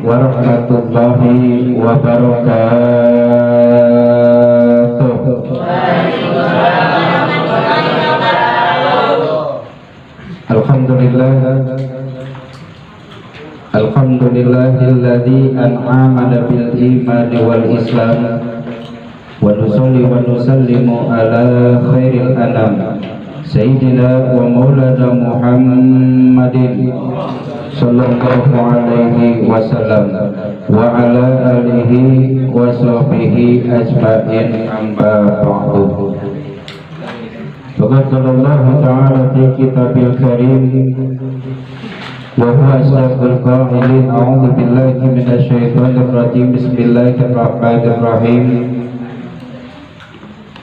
warahmatullahi wabarakatuh. Alhamdulillahilladzi an'amana bil imani wal islam wa nusalli wa nusallimu ala khairil anam sayyidina wa maulana Muhammadin sallallahu alaihi wasallam wa ala alihi wa sahbihi ajma'in, amma ba'du. Qala Allah ta'ala fi kitabil karim wa huwa asdaqul qa'ilin, a'udzu billahi minasy syaithanir rajim, bismillahirrahmanirrahim.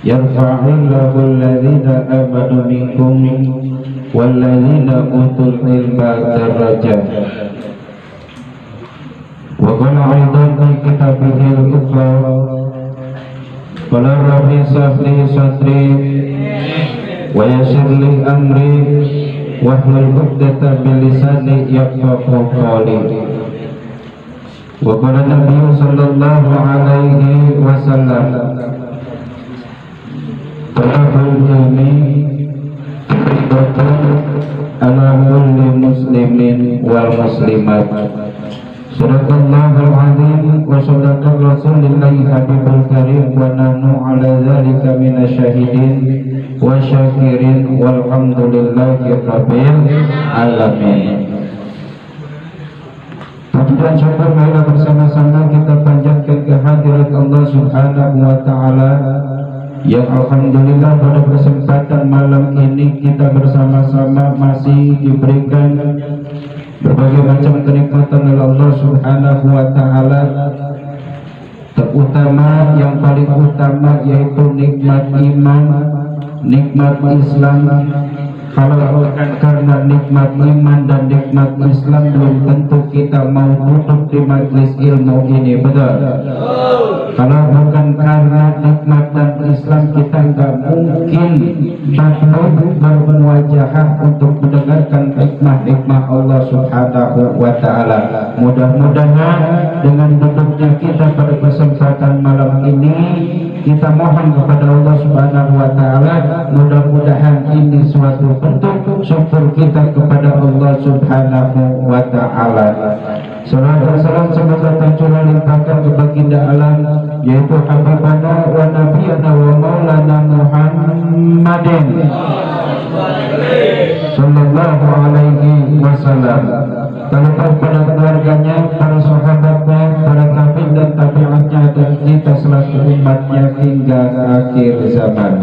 Yarfa'illahu alladhina amanu minkum walladzina utul ilma darajat. Wa qala aidan fi kitabihil ukhra qala rabbi shrah sadri wa yassir li amri wahlul 'uqdatam min lisani yafqahu qawli. Wa qala nabiyyu sallallahu alaihi wasallam talabul ilmi ala kulli muslimin wal muslimat. Sadaqallahul azim wa sadaqa rasulillahi habibul karim wa nahnu ala dzalika minasyahidin wa syakirin walhamdulillahi rabbil alamin. Puji dan syukur marilah bersama-sama kita panjatkan kehadirat Allah Subhanahu wa taala yang alhamdulillah pada kesempatan malam ini kita bersama-sama masih diberikan berbagai macam kenikmatan oleh Allah Subhanahu wa taala, terutama yang paling utama yaitu nikmat iman, nikmat Islam. Kalau bukan karena nikmat iman dan nikmat Islam, belum tentu kita mau duduk di majelis ilmu ini, betul? Kalau bukan karena nikmat dan Islam, kita nggak mungkin takluk bermuwajahah untuk mendengarkan hikmah-hikmah Allah Subhanahu wa taala. Mudah-mudahan dengan duduknya kita pada kesempatan malam ini, kita mohon kepada Allah Subhanahu wa taala, mudah-mudahan ini suatu bentuk syukur kita kepada Allah Subhanahu wa taala. Salawat dan salam semoga tercurah limpahkan ke baginda alam, yaitu habibana wa nabiyana wa maulana Muhammadin sallallahu alaihi wasallam, terlepas pada keluarganya, para sahabatnya, para tabi'in dan tabi'atnya, dan kita selaku umatnya hingga akhir zaman.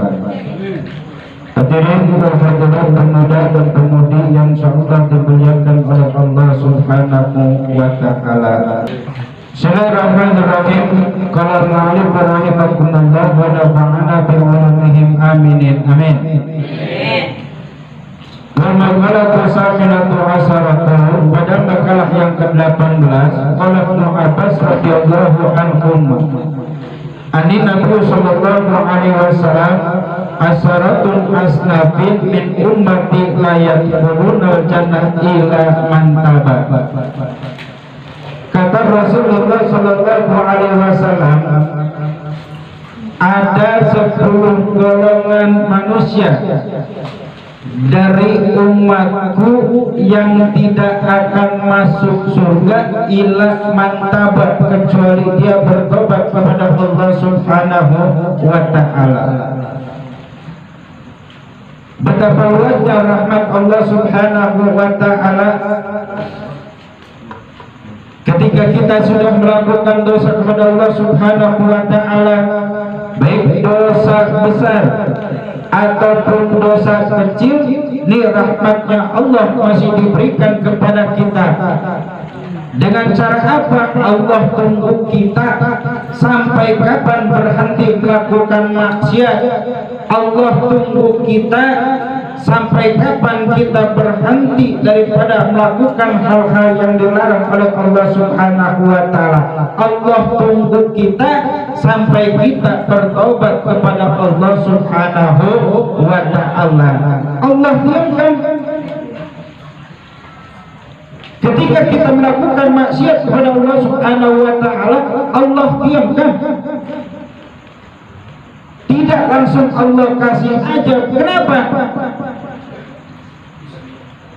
Hadirin hadirat pemuda dan pemudi yang insyaallah dimuliakan oleh Allah Subhanahu wa taala. Bismillahirrahmanirrahim. Qala al-mu'allif rahimakumullah wa nafa'ana bi ulumihim aminin. Amin. Makalah tersaminatu asaratu, pada makalah yang ke-18 qala Ibnu Abbas radhiyallahu anhu ani Nabi sallallahu alaihi wasallam asaratun asnafin min ummati la yadkhuluna jannah illa man taba. Kata Rasulullah sallallahu alaihi wasallam, ada 10 golongan manusia dari umatku yang tidak akan masuk surga illa man taba, kecuali dia bertobat kepada Allah Subhanahu wa taala. Betapa wajar rahmat Allah Subhanahu wa taala ketika kita sudah melakukan dosa kepada Allah Subhanahu wa taala, baik dosa besar ataupun dosa kecil, ini rahmatnya Allah masih diberikan kepada kita. Dengan cara apa? Allah tunggu kita sampai kapan berhenti melakukan maksiat. Allah tunggu kita sampai kapan kita berhenti daripada melakukan hal-hal yang dilarang oleh Allah Subhanahu wa taala. Allah tunggu kita sampai kita bertobat kepada Allah Subhanahu wa taala. Allah diamkan Ketika kita melakukan maksiat kepada Allah Subhanahu wa taala, Allah diamkan. Tidak langsung Allah kasih aja. Kenapa?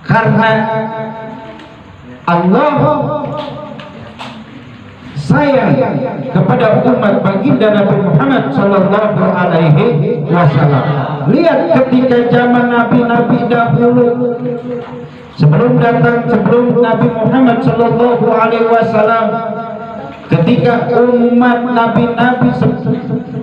Karena Allah sayang kepada umat baginda Nabi Muhammad sallallahu alaihi wasallam. Lihat ketika zaman nabi-nabi dahulu, sebelum Nabi Muhammad sallallahu alaihi wasallam, ketika umat nabi-nabi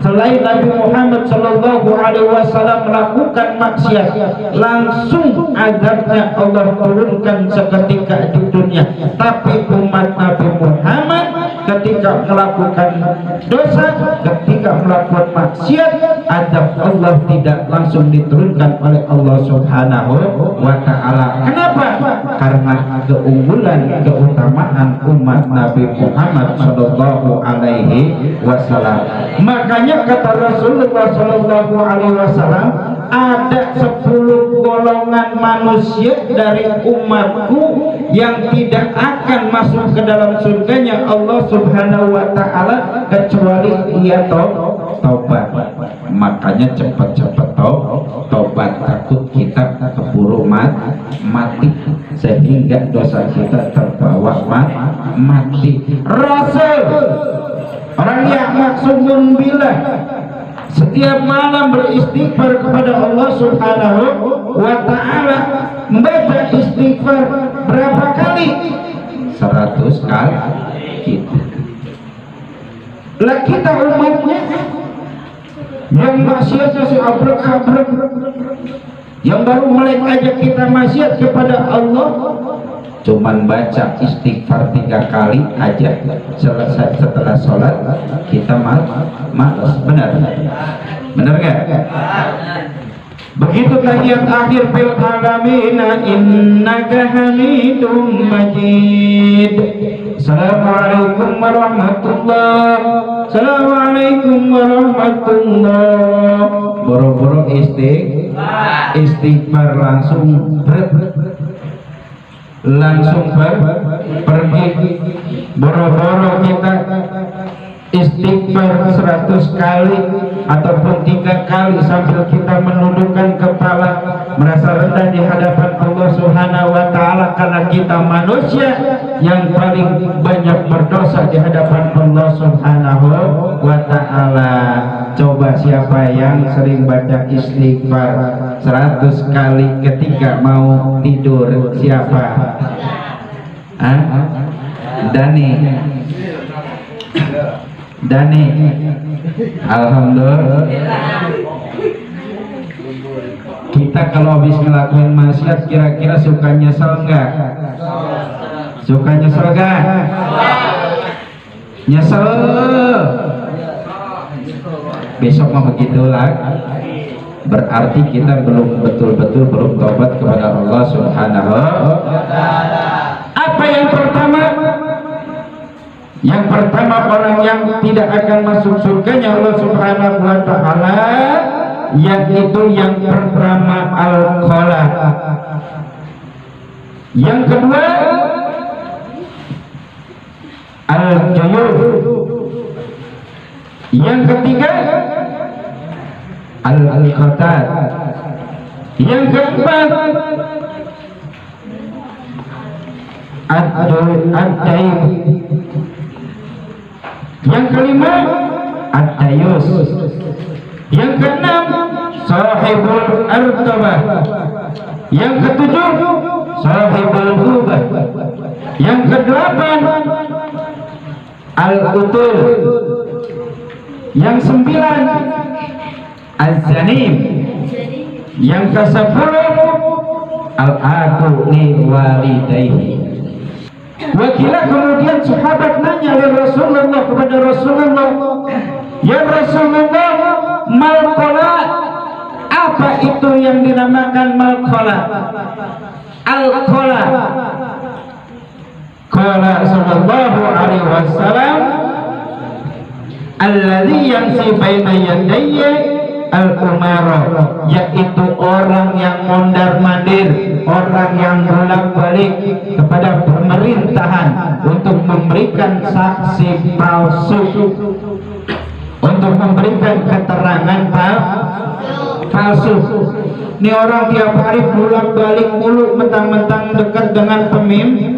selain Nabi Muhammad sallallahu alaihi wasallam melakukan maksiat, langsung azabnya Allah turunkan seketika di dunia. Tapi umat Nabi Muhammad ketika melakukan dosa, ketika melakukan maksiat, azab Allah tidak langsung diturunkan oleh Allah Subhanahu wa taala. Kenapa? Karena keunggulan, keutamaan umat Nabi Muhammad sallallahu alaihi wasallam. Makanya kata Rasulullah sallallahu alaihi wasallam, ada 10 golongan manusia dari umatku yang tidak akan masuk ke dalam surganya Allah Subhanahu wa taala kecuali ia taubat. Makanya cepat-cepat taubat, takut kita keburu mati sehingga dosa kita terbawa mati. Rasul, orang yang maksumun billah, setiap malam beristighfar kepada Allah Subhanahu wa taala. Membaca istighfar berapa kali? 100 kali. Lah kita umatnya yang maksiatnya seabrek-abrek, yang baru mulai aja kita maksiat kepada Allah, cuman baca istighfar 3 kali aja selesai. Setelah sholat kita malas. Benar nggak? Begitu tahiyat akhir fil alamin innaka hamidum majid. Assalamualaikum warahmatullahi. Assalamualaikum warahmatullahi. Boro-boro istighfar langsung pergi. Boro-boro kita istighfar 100 kali ataupun 3 kali sambil kita menundukkan kepala, merasa rendah di hadapan Allah Subhanahu wa taala, karena kita manusia yang paling banyak berdosa di hadapan Allah Subhanahu wa taala. Coba siapa yang sering baca istighfar 100 kali ketika mau tidur? Siapa? Dani. Alhamdulillah. Kita kalau habis ngelakuin maksiat kira-kira suka nyesel enggak? Suka nyesel enggak? Nyesel. Besok mau begitulah. Berarti kita belum betul-betul belum tobat kepada Allah Subhanahu wa taala. Apa yang pertama? Yang pertama, orang yang tidak akan masuk surganya Allah Subhanahu wa taala, yaitu yang pertama al-khala. Yang kedua al-juyub. Yang ketiga al-qatat. Yang keempat ad-dayn. Yang kelima ad-dayus. Yang keenam sahibul artabah. Yang ketujuh sahibul ghubah. Yang kedelapan al-utul. Yang sembilan az-zanim. Yang kesepuluh al-aqu li walidayhi. Wakilah kemudian sahabat nanya Rasulullah kepada Rasulullah, ya Rasulullah, mal-qala, apa itu yang dinamakan mal-qala? Al-qala. Qala sallallahu alaihi wasallam, alladzi yamshi baina yadayhi al-umara, yaitu orang yang mondar-mandir, orang yang bolak-balik kepada pemerintahan untuk memberikan saksi palsu, untuk memberikan keterangan palsu. Ini orang tiap hari bolak-balik mulu, mentang-mentang dekat dengan pemimpin,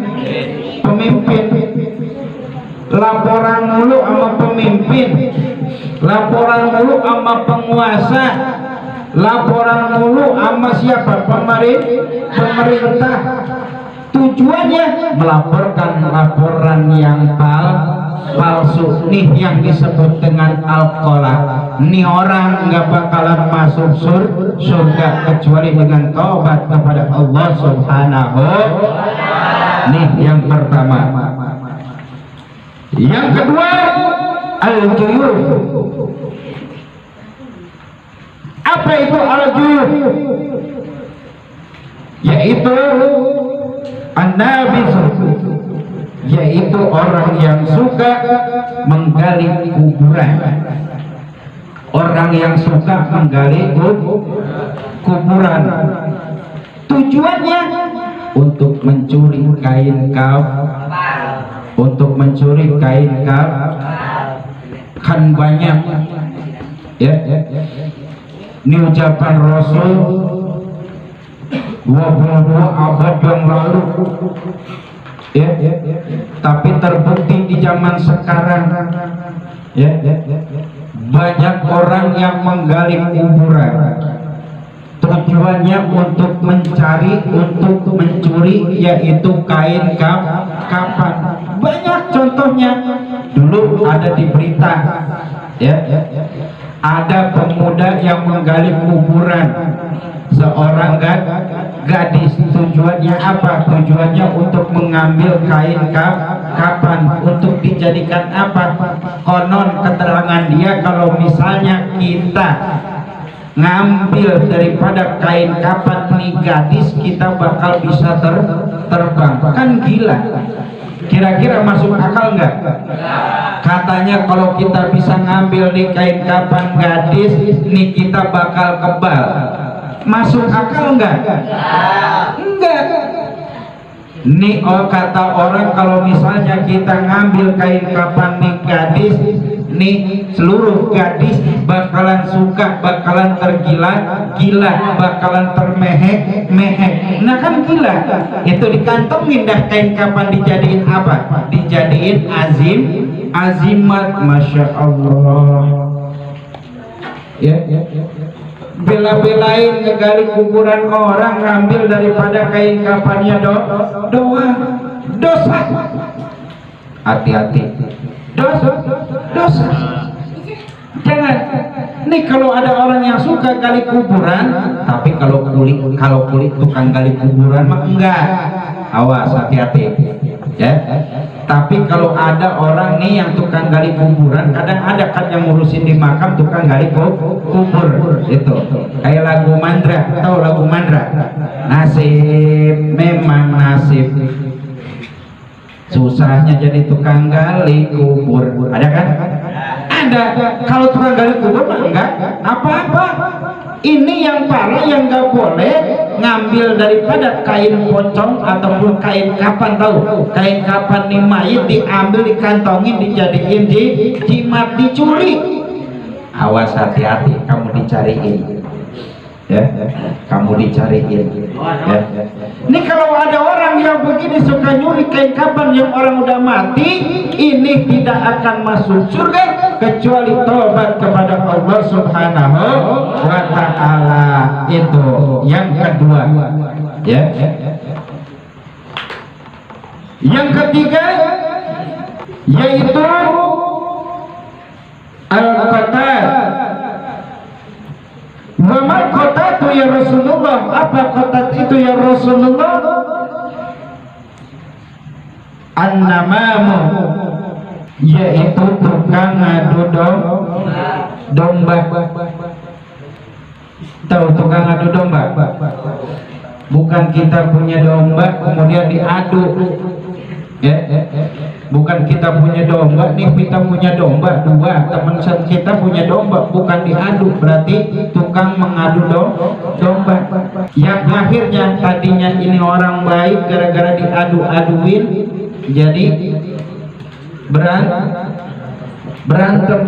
laporan mulu sama pemimpin, laporan mulu sama penguasa, laporan mulu sama siapa? Pemerintah. Tujuannya melaporkan laporan yang palsu. Nih yang disebut dengan al-qolah. Nih orang nggak bakalan masuk surga kecuali dengan taubat kepada Allah Subhanahu. Nih yang pertama. Yang kedua, al-juyuf. Apa itu al-juyuf? Yaitu an-nabis, yaitu orang yang suka menggali kuburan. Orang yang suka menggali kuburan. Tujuannya untuk mencuri kain kafan. Untuk mencuri kain kafan kan banyak ya. Ini ucapan Rasul 22 abad yang lalu ya, tapi terbukti di zaman sekarang ya. Banyak orang yang menggali kuburan, tujuannya untuk mencari, untuk mencuri, yaitu kain kafan. Banyak contohnya. Dulu ada di berita ya, ada pemuda yang menggali kuburan seorang gadis. Tujuannya apa? Tujuannya untuk mengambil kain kafan. Untuk dijadikan apa? Konon keterangan dia, kalau misalnya kita ngambil daripada kain kafan nih gadis, kita bakal bisa terbang. Kan gila. Kira-kira masuk akal nggak? Katanya kalau kita bisa ngambil nih kain kafan gadis nih, kita bakal kebal. Masuk akal nggak? Enggak. Nih kata orang, kalau misalnya kita ngambil kain kafan nih gadis nih, seluruh gadis bakalan suka, bakalan tergila-gila, bakalan termehek-mehek. Nah kan gila. Itu dikantongin dah kain kafan, dijadiin apa? Dijadiin azimat. Masya Allah ya. Bela-belain ngegali kuburan orang, ngambil daripada kain kafannya doang. Dosa. Hati-hati. Dosa. Jangan. Nih kalau ada orang yang suka gali kuburan, tapi kalau kulit tukang gali kuburan mah enggak. Awas, hati-hati ya. Tapi kalau ada orang nih yang tukang gali kuburan, kadang ada kan yang ngurusin di makam, tukang gali kubur itu. Kayak lagu Mandra, tahu lagu Mandra? Nasib, memang nasib. Susahnya jadi tukang gali kubur. Ada kan? Ada. Kalau tukang gali kubur mah enggak apa-apa. Ini yang parah, yang nggak boleh ngambil daripada kain pocong ataupun kain kafan. Tahu kain kafan nih mayit diambil, dikantongin, dijadiin jimat, dicuri. Awas, hati-hati, kamu dicariin ya, kamu dicariin ya. Ini kalau ada orang yang begini suka nyuri kain kafan yang orang udah mati, ini tidak akan masuk surga kecuali tobat kepada Allah Subhanahu wa ta'ala. Itu yang kedua ya. Yang ketiga yaitu al-qatar. Wa qatatu ya Rasulullah. Apa qatat itu ya Rasulullah? An-namamu, yaitu tukang adu domba. Tahu tukang adu domba? Bukan kita punya domba kemudian diadu ya. Bukan kita punya domba nih, kita punya domba dua, teman kita punya domba, bukan diadu, berarti tukang mengadu domba. Yang akhirnya tadinya ini orang baik, gara-gara diadu-aduin jadi berantem.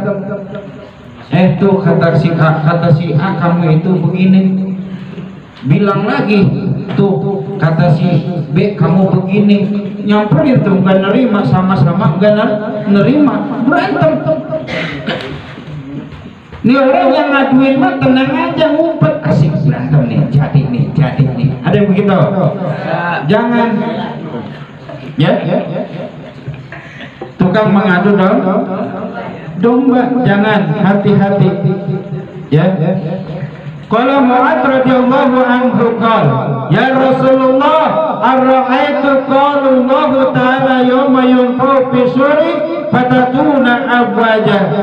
Tuh kata si A kamu itu begini, bilang lagi tuh kata si B kamu begini, nyamperin tuh nggak nerima, sama-sama nggak nerima, berantem. Nih orang yang ngaduin mah tenang aja, ngumpet, asik berantem nih, jadi nih. Ada yang begitu? Jangan. Ya. Tukang mengadu domba, jangan, hati-hati. Ya. Qala Mu'adz radhiyallahu anhu qala ya Rasulullah ara'aitu qala Allah ta'ala yawma yunfau fi suri fatatuna abwaja.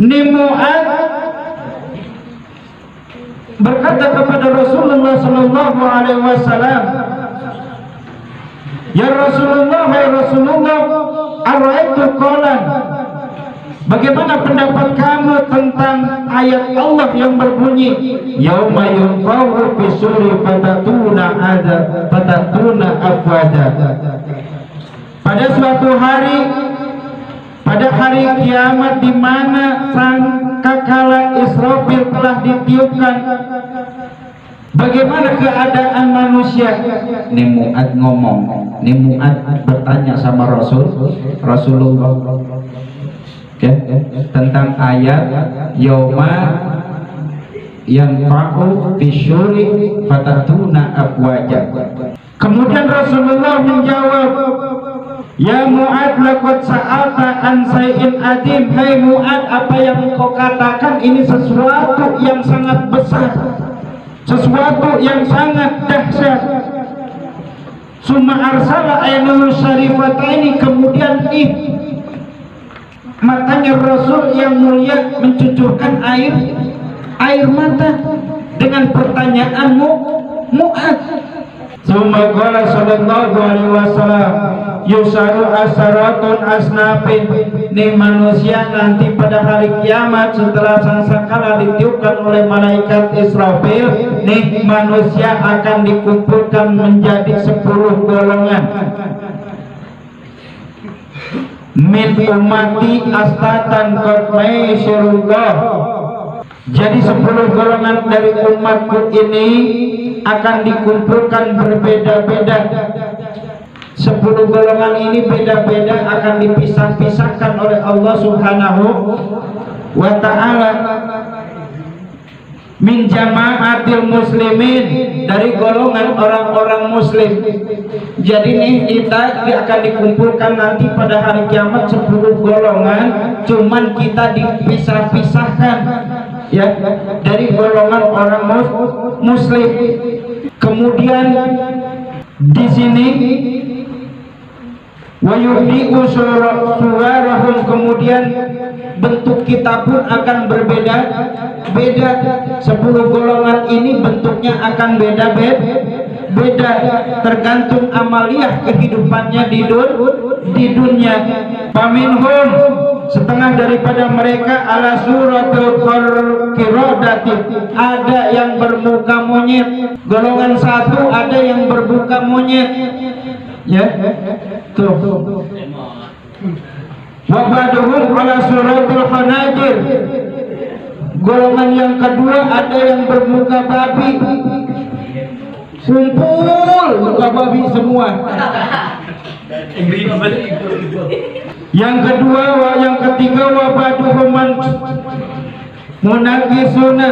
Ni Mu'adz berkata kepada Rasulullah sallallahu alaihi wasallam, ya Rasulullah, ara'aitu qala, bagaimana pendapat kamu tentang ayat Allah yang berbunyi yauma yunfau fi suri fatatuna afwaja. Pada suatu hari, pada hari kiamat, di mana sangkakala Israfil telah ditiupkan, bagaimana keadaan manusia? Nih Mu'adz ngomong, nih Mu'adz bertanya sama Rasulullah tentang ayat yauma yanfa'u fisyuri fatatuna afwaja. Kemudian Rasulullah menjawab, ya Mu'adz laqad sa'alta an shay'in adim. Hai Mu'adz, apa yang kau katakan ini sesuatu yang sangat besar, sesuatu yang sangat dahsyat. Summa arsala ainul syarifataini, kemudian matanya Rasul yang mulia mencucurkan air mata dengan pertanyaanmu Mu'adz. Summa qala sallallahu alaihi wasallam yusaru asaratun asnafin. Nih manusia nanti pada hari kiamat setelah sangkakala ditiupkan oleh malaikat Israfil, nih manusia akan dikumpulkan menjadi 10 golongan. Min ummati astatan qad ma'isyurullah. Jadi 10 golongan dari umatku ini akan dikumpulkan berbeda-beda. 10 golongan ini beda-beda, akan dipisah-pisahkan oleh Allah Subhanahu wa ta'ala. Min jama'atil muslimin, dari golongan orang-orang muslim. Jadi nih kita akan dikumpulkan nanti pada hari kiamat 10 golongan, cuman kita dipisah-pisahkan ya dari golongan orang muslim. Kemudian di sini wa yuhdi'u suwarahum, kemudian bentuk kita pun akan berbeda-beda. 10 golongan ini bentuknya akan beda-beda tergantung amaliyah kehidupannya di dunia. Paminhum, setengah daripada mereka ala suratul qiradati, ada yang bermuka monyet. Golongan satu ada yang bermuka monyet. Ya, tuh. Wabaduhum ala suratul khanajir. Golongan yang kedua ada yang bermuka babi. Kumpul muka babi semua. Yang kedua, yang ketiga wabaduhum munakisuna.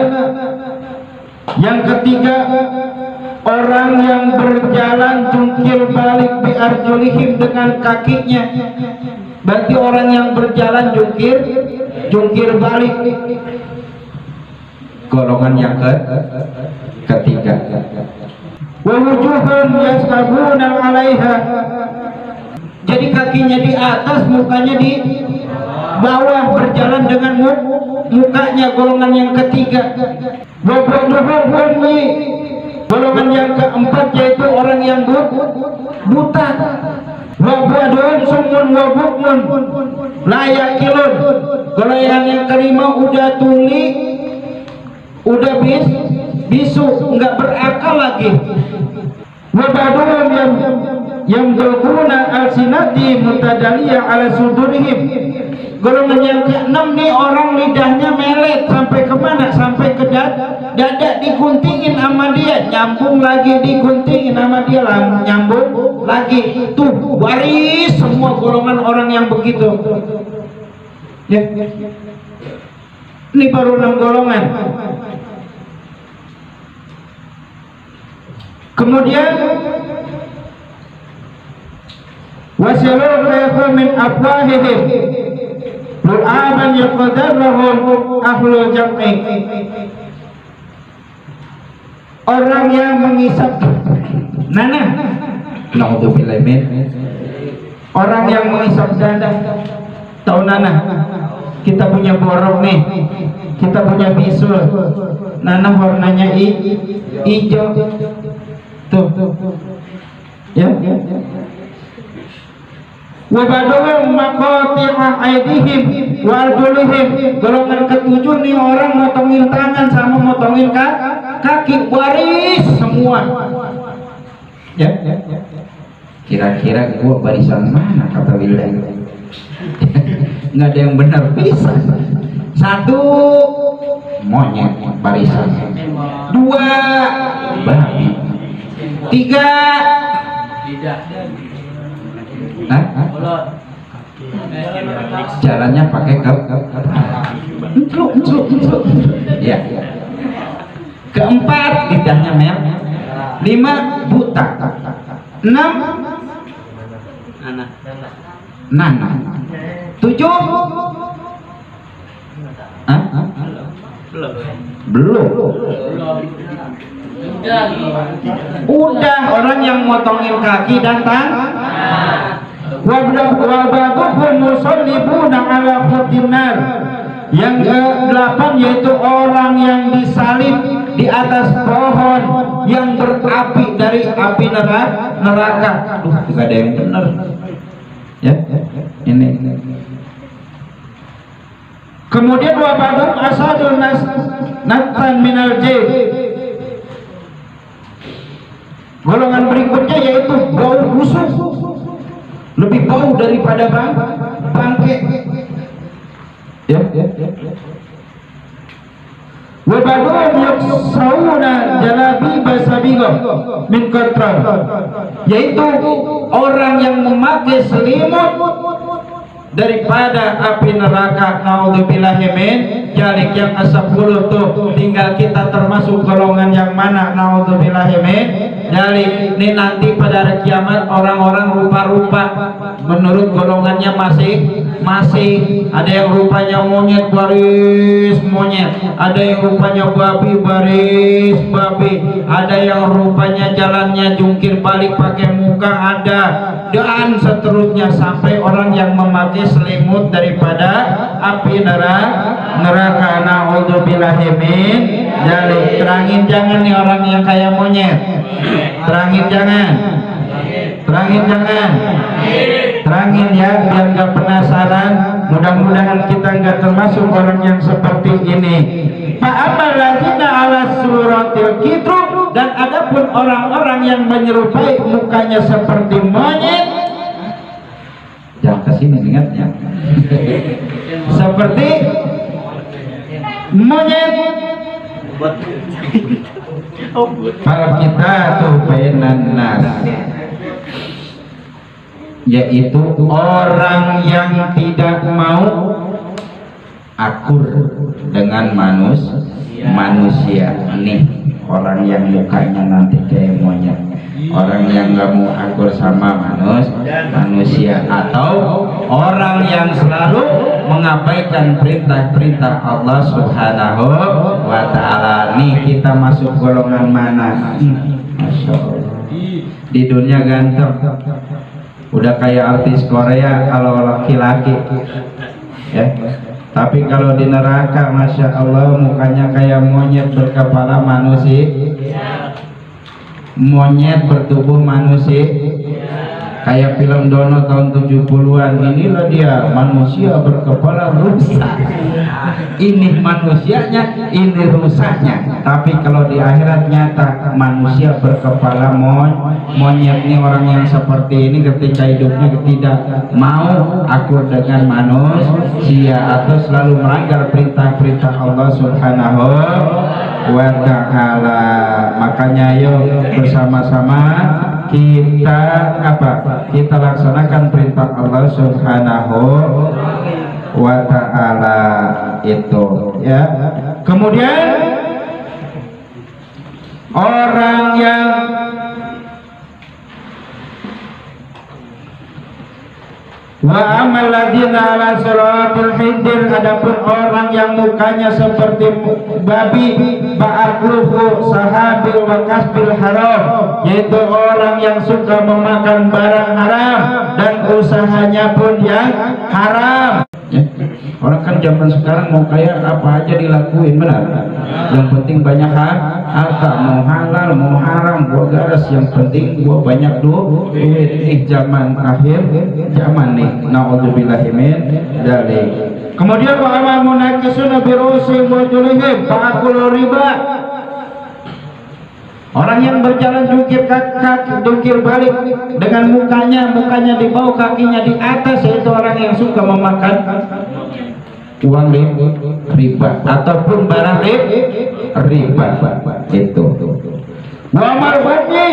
Yang ketiga orang yang berjalan jungkir balik bi arjulihim, dengan kakinya. Berarti orang yang berjalan jungkir balik. Golongan yang ketiga. Wa wujuhun yashabuna 'alaiha. Jadi kakinya di atas, mukanya di bawah, berjalan dengan mukanya. Golongan yang ketiga. Wa ba'duhum, golongan yang keempat yaitu orang yang buta. wa badun sumun wa bukmun la yakilun. Kalau yang kelima udah tuli, udah bisu, nggak berakal lagi. Wa badun yang berguna al-sinati mutadaliyah ala sudurihim. Golongan yang keenam nih orang lidahnya melet sampai kemana? Sampai ke dada, diguntingin sama dia, nyambung lagi, diguntingin sama dia, nyambung lagi. Tuh waris semua golongan orang yang begitu. Ya. Ini baru 6 golongan. Kemudian wasilul layfa min afwahihim lu'aban yaqadarrahum ahlul jam'i. Orang yang mengisap nanah, naudzubillah min, orang yang mengisap dada. Tahu nanah? Kita punya borok nih, kita punya bisul, nanah warnanya hijau tuh ya. Wabadohum maqati'a aidihim wa arjulihim. Golongan ketujuh nih orang motongin tangan sama motongin kaki, waris semua. Ya. Kira-kira gua barisan mana kata Wilda? Nggak ada yang benar bisa. 1 monyet barisan, 2 babi, 3 jalannya pakai ya. Keempat lidahnya merah, 5 buta, 6 nana, 7 belum. Udah orang yang motongin kaki dan tangan. Wabaduhum musallibuna ala khutinar. Yang ke-8 yaitu orang yang disalib di atas pohon yang berapi dari api neraka. Tidak ada yang benar. Ya, ini. Kemudian wabadum asadun natan minal jib. Golongan berikutnya yaitu bau busuk, lebih bau daripada bangke. Ya. Wabadum yaksawuna jalabi basabigo min katran, yaitu orang yang memakai selimut daripada api neraka. Naudzubillahi min jalik. Yang ke-10 tuh tinggal kita termasuk golongan yang mana. Naudzubillahi min jalik. Ini nanti pada hari kiamat orang-orang rupa-rupa menurut golongannya masih ada yang rupanya monyet baris monyet, ada yang rupanya babi baris babi, ada yang rupanya jalannya jungkir balik pakai muka ada, dan seterusnya sampai orang yang memakai selimut daripada api neraka. Naudzubillahi min jalik. Terangin jangan nih orang yang kayak monyet, terangin jangan, terangin ya biar gak penasaran. Mudah-mudahan kita nggak termasuk orang yang seperti ini. Fa'amaladzina ala suratil kitru, dan adapun orang-orang yang menyerupai mukanya seperti monyet. Jangan kesini ingatnya. Seperti monyet. Para kita tuh benanas, yaitu orang yang tidak mau akur dengan manusia. Nih orang yang mukanya nanti kayak monyet, orang yang nggak mau akur sama manusia, atau orang yang selalu mengabaikan perintah-perintah Allah Subhanahu wa Ta'ala. Nih kita masuk golongan mana? Masya Allah. Di dunia ganteng, udah kayak artis Korea kalau laki-laki ya. Tapi kalau di neraka, Masya Allah, mukanya kayak monyet berkepala manusia, monyet bertubuh manusia. kayak film Dono tahun 70-an. Inilah dia manusia berkepala rusa. Ini manusianya, ini rusaknya. Tapi kalau di akhirat nyata manusia berkepala monyet. Ini orang yang seperti ini ketika hidupnya tidak mau akur dengan manusia atau selalu melanggar perintah-perintah Allah Subhanahu wa ta'ala. Makanya yuk bersama-sama kita laksanakan perintah Allah Subhanahu wa ta'ala itu ya. Kemudian orang yang wa amal ladina ala siratul hindir, adapun orang yang mukanya seperti babi, ba'akluhu sahabil wa kasbil haram, yaitu orang yang suka memakan barang haram dan usahanya pun yang haram. Orang kan zaman sekarang mau kaya apa aja dilakuin, benar? Yang penting banyak harta, mau halal mau haram gua garas, yang penting gua banyak duit. Nih zaman akhir zaman nih, naudzubillahi min dzalik. Kemudian wa amal munakisuna bi ru'usihim wa julihim fa'akulu riba. Orang yang berjalan jungkir balik dengan mukanya di bawah, kakinya di atas, yaitu orang yang suka memakan uang riba ataupun barang riba itu. Wa marwati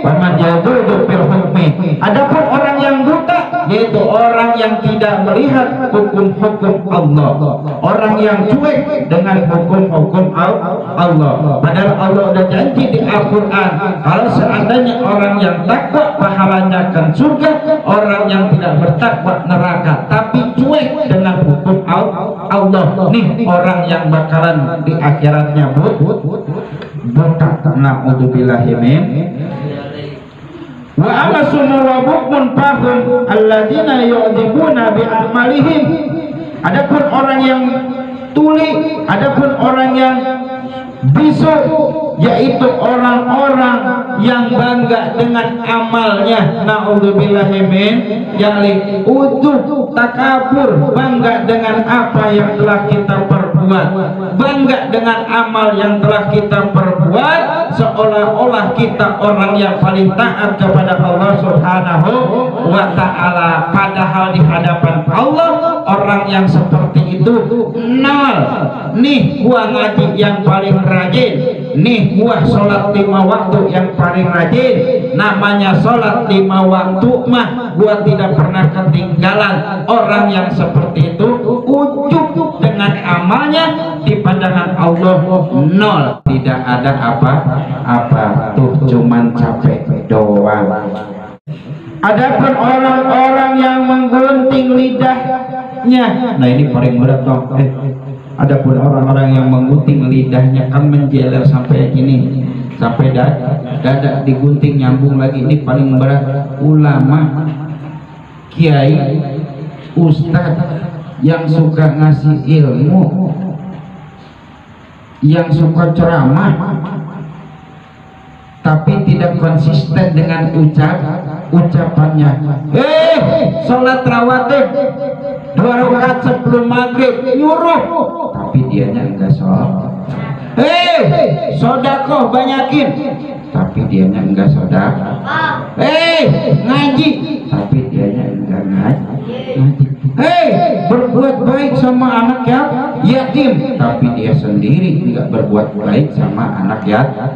paman jadul fil hukmi, adapun orang yang buta yaitu orang yang tidak melihat hukum-hukum Allah, orang yang cuek dengan hukum-hukum Allah. Padahal Allah udah janji di Al-Quran kalau seandainya orang yang takwa pahalanya akan surga, orang yang tidak bertakwa neraka. Tapi cuek dengan hukum Allah, nih orang yang bakalan di akhiratnya buta. Na'udzubillahi min. Wa amasun wa bukmun fahum alladzina yu'dzibuna bi amalihim, adapun orang yang tuli, adapun orang yang bisu, yaitu orang-orang yang bangga dengan amalnya. Na'udzubillahi min dzalik. Ujub, takabur, bangga dengan apa yang telah kita perbuat, bangga dengan amal yang telah kita perbuat, seolah-olah kita orang yang paling taat kepada Allah Subhanahu wa ta'ala. Padahal di hadapan Allah orang yang seperti itu nol. Nih gua ngaji yang paling rajin, nih gua sholat 5 waktu yang paling rajin. Namanya sholat 5 waktu mah gua tidak pernah ketinggalan. Orang yang seperti itu ujub dengan amalnya, di pandangan Allah nol, tidak ada apa-apa, tuh cuman capek doang. Adapun orang-orang yang menggunting lidahnya, nah ini paling berat dong. Adapun orang-orang yang menggunting lidahnya, kan menjeler sampai gini, sampai dada digunting nyambung lagi, ini paling berat. Ulama, kiai, ustadz yang suka ngasih ilmu, yang suka ceramah tapi tidak konsisten dengan ucapannya. Sholat rawatib 2 rakaat sebelum maghrib nyuruh, tapi dianya enggak sholat. Sodakoh banyakin, tapi dianya enggak sodakoh. Ngaji, tapi dianya enggak ngaji. Berbuat baik sama anak yatim, tapi dia sendiri tidak berbuat baik sama anak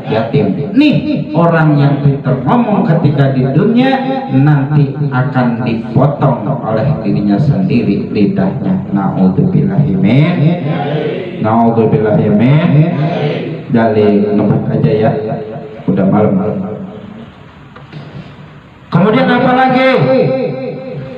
yatim. Nih orang yang pintar ngomong ketika di dunia nanti akan dipotong oleh dirinya sendiri lidahnya. Na'udzubillahi min. Na'udzubillahi min. Dari ngebut aja ya, udah malam. Kemudian apa lagi?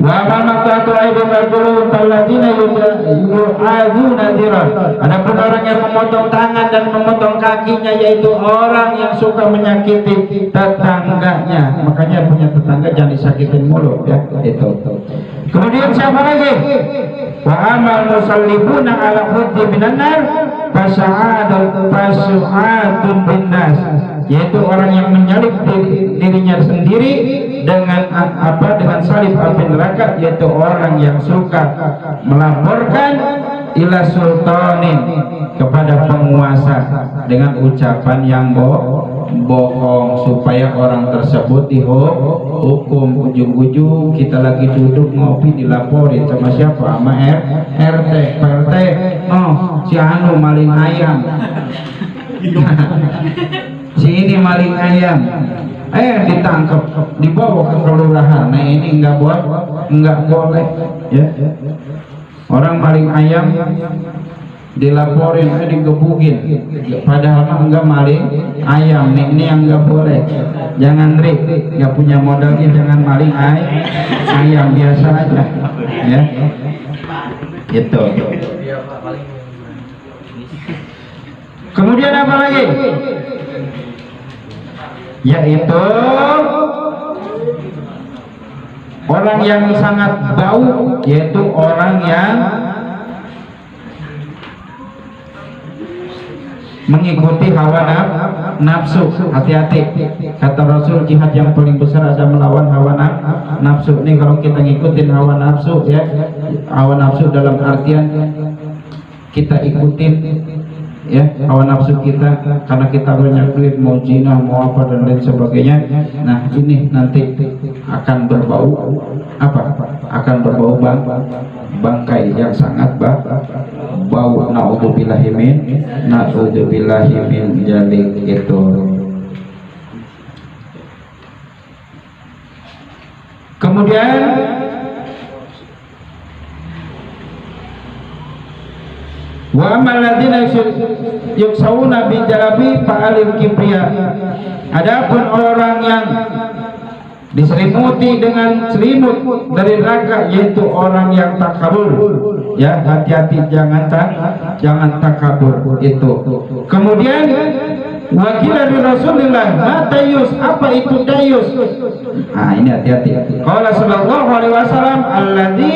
Wa mamatu aidul rajul alladziina yu'adzuna dzira, adapun orang yang memotong tangan dan memotong kakinya, yaitu orang yang suka menyakiti tetangganya. Makanya punya tetangga jangan disakitin mulu ya, itu. Kemudian siapa lagi? Wa amal musallibuna ala huddi minan nar fasa'adun binnas, yaitu orang yang menyalib dirinya sendiri dengan dengan salib api neraka, yaitu orang yang suka melaporkan ila sultanin, kepada penguasa dengan ucapan yang bohong supaya orang tersebut dihukum. Ujung-ujung kita lagi duduk ngopi dilaporin sama siapa? Sama RT. RT, oh si anu maling ayam. Si ini maling ayam, ditangkap, dibawa ke kelurahan. Nah ini enggak boleh ya. Orang maling ayam dilaporin, digebukin, padahal mah enggak maling ayam. Ini yang enggak boleh. Jangan enggak punya modalnya, jangan maling ayam, biasa aja ya. Gitu. Kemudian apa lagi? Yaitu orang yang sangat bau, yaitu orang yang mengikuti hawa nafsu. Hati-hati, kata Rasul, jihad yang paling besar ada melawan hawa nafsu. Ini kalau kita ngikutin hawa nafsu ya, hawa nafsu dalam artian kita ikutin ya hawa nafsu kita karena kita banyak duit, mau zina, mau apa dan lain sebagainya. Nah ini nanti akan berbau akan berbau bangkai yang sangat bau. Naudzubillahi min dzalik. Itu kemudian wa amal ladzina yuksawuna bi jalabi fa'alil kibriya. Adapun orang yang diselimuti dengan selimut dari neraka, yaitu orang yang takabur ya. Hati-hati, jangan takabur itu. Kemudian wakila di Rasulullah, ma dayus, apa itu dayus? Nah ini hati-hati. Qala sallallahu alaihi wasallam alladzi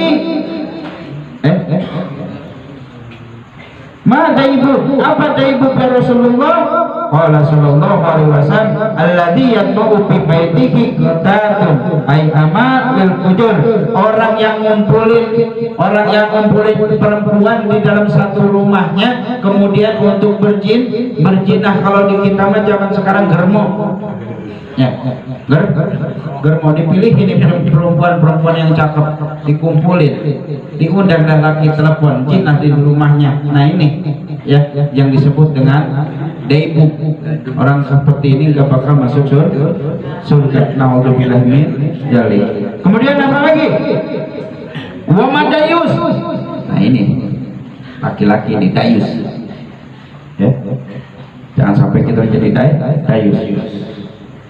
ma daibu, apa daibu ya Rasulullah? Qala sallallahu alaihi wasallam alladzi yatma'u fi baitihi qatatun ay amal lil fujur, orang yang ngumpulin perempuan di dalam satu rumahnya kemudian untuk berjinah. Kalau di kita mah zaman sekarang germo ya, germo dipilih ini perempuan yang cakep, dikumpulin, diundang dan laki telepon jinah di rumahnya. Nah ini ya yang disebut dengan daibu. Orang seperti ini gak bakal masuk surga. Naudzubillah min dzalik. Kemudian apa lagi? Wa madayus. Nah ini laki-laki ini dayus ya. Jangan sampai kita jadi dayus.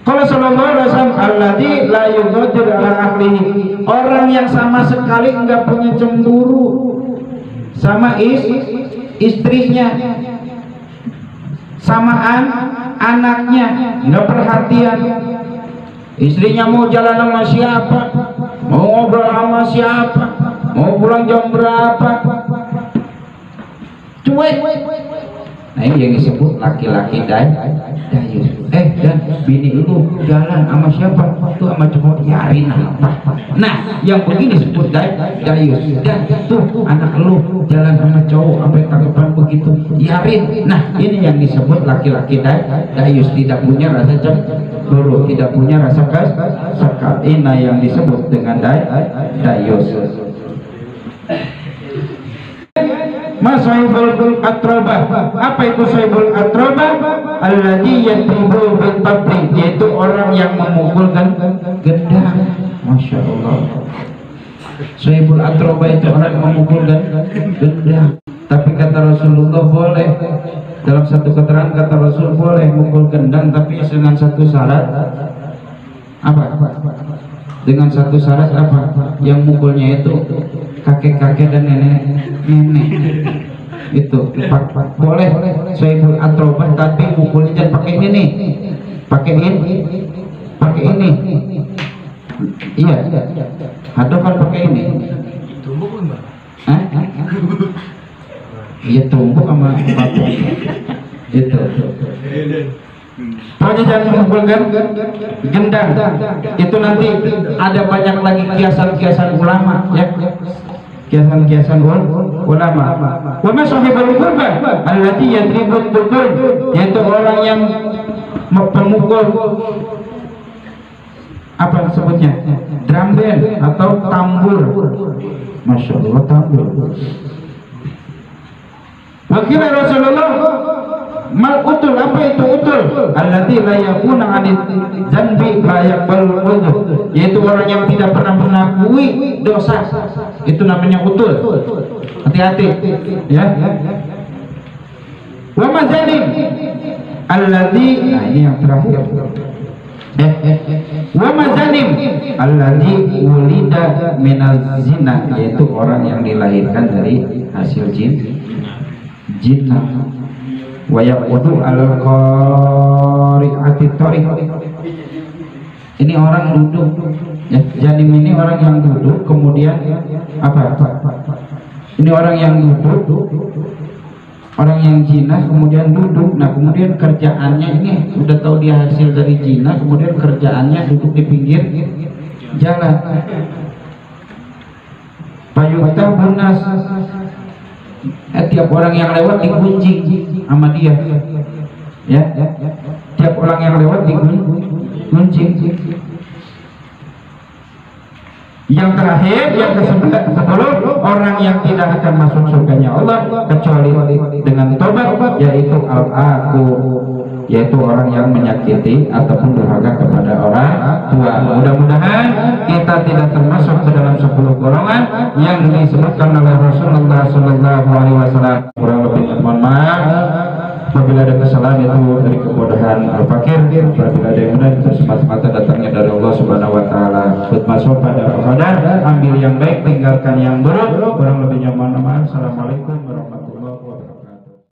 Kalau sallallahu alaihi wasallam alladzi la yughadiru ala ahlihi, orang yang sama sekali enggak punya cemburu sama istrinya, sama anaknya, enggak perhatian. Istrinya mau jalan sama siapa, mau ngobrol sama siapa, mau pulang jam berapa, cuek. Nah ini yang disebut laki-laki dayus. Dan bini lu jalan sama siapa? Tuh sama cowok, yarin apa? Nah yang begini disebut dayus. Dan tuh anak lu jalan sama cowok sampai tanggapan begitu, yarin. Nah ini yang disebut laki-laki dayus, tidak punya rasa cemburu, tidak punya rasa sekat. Ini yang disebut dengan dayus. Masaibul atrobah, apa itu saibul atrobah? Alladzi yatibu bil tabri, yaitu orang yang memukulkan gendang. Masya Allah. Saibul atrobah itu orang yang memukulkan gendang. Tapi kata Rasulullah boleh, dalam satu keterangan kata Rasul boleh mukul gendang, tapi dengan satu syarat. Apa? Dengan satu syarat apa? Yang mukulnya itu kakek-kakek dan nenek-nenek. Itu boleh saibul atrobah, tapi mukulnya jangan pakai ini nih, pakai ini. Iya, atau kan pakai ini. Tumbuk Mbak? Iya tumbuk sama batu. Itu. Pokoknya jangan mengumpulkan gendang. Itu nanti ada banyak lagi kiasan-kiasan ulama, ya. Kiasan-kiasan ulama. Wa ma sahibul qurban allati yadribul qurban, yaitu orang yang pemukul apa disebutnya? Drum band atau tambur. Masya Allah, tambur. Wakil Rasulullah mal utul, apa itu utul? Allati la yakuna anid zanbi la yaqbal wudhu, yaitu orang yang tidak pernah mengakui dosa, itu namanya utul. Hati-hati, ya. Wa mazalim allati, nah ini yang terakhir. Wa mazalim allati wulida minal zina, yaitu orang yang dilahirkan dari hasil jinnah. Wa yaqudu al-qari'ati tariq, ini orang duduk, ya. Janim ini orang yang duduk, kemudian apa? Ini orang yang duduk, orang yang jinnah kemudian duduk. Nah, kemudian kerjaannya ini udah tahu dia hasil dari jinnah, kemudian kerjaannya duduk di pinggir jalan. Payuta bunas, tiap orang yang lewat digunjing sama dia, ya. Tiap orang yang lewat digunjing. Yang terakhir, yang ke-10, orang yang tidak akan masuk surganya Allah kecuali dengan tobat, yaitu al-aqu, yaitu orang yang menyakiti ataupun durhaka kepada orang tua. Mudah-mudahan kita tidak termasuk ke dalam 10 golongan yang disebutkan oleh Rasulullah SAW. Kurang lebih mohon maaf apabila ada kesalahan, itu dari kebodohan al-fakir. Apabila ada yang benar, itu semata-mata datangnya dari Allah Subhanahu wa taala. Bermasuk pada qadar, ambil yang baik, tinggalkan yang buruk. Kurang lebihnya mohon maaf. Assalamualaikum warahmatullahi wabarakatuh.